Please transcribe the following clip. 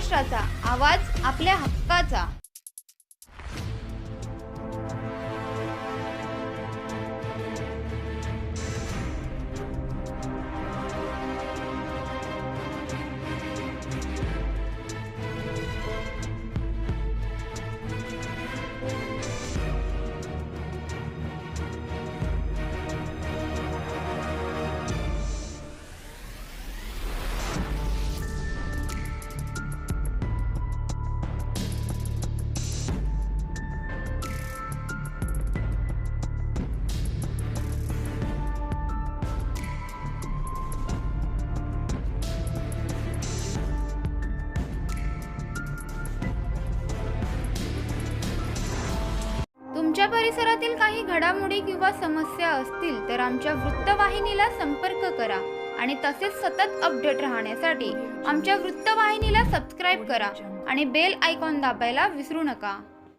महाराष्ट्राचा आवाज, आपल्या हक्काचा। तुमच्या परिसरातील काही घडामोडी किंवा समस्या असतील तर आमच्या वृत्तवाहिनीला संपर्क करा आणि तसेच सतत अपडेट राहण्यासाठी आमच्या वृत्तवाहिनीला सबस्क्राईब करा आणि बेल आयकॉन दाबायला विसरू नका।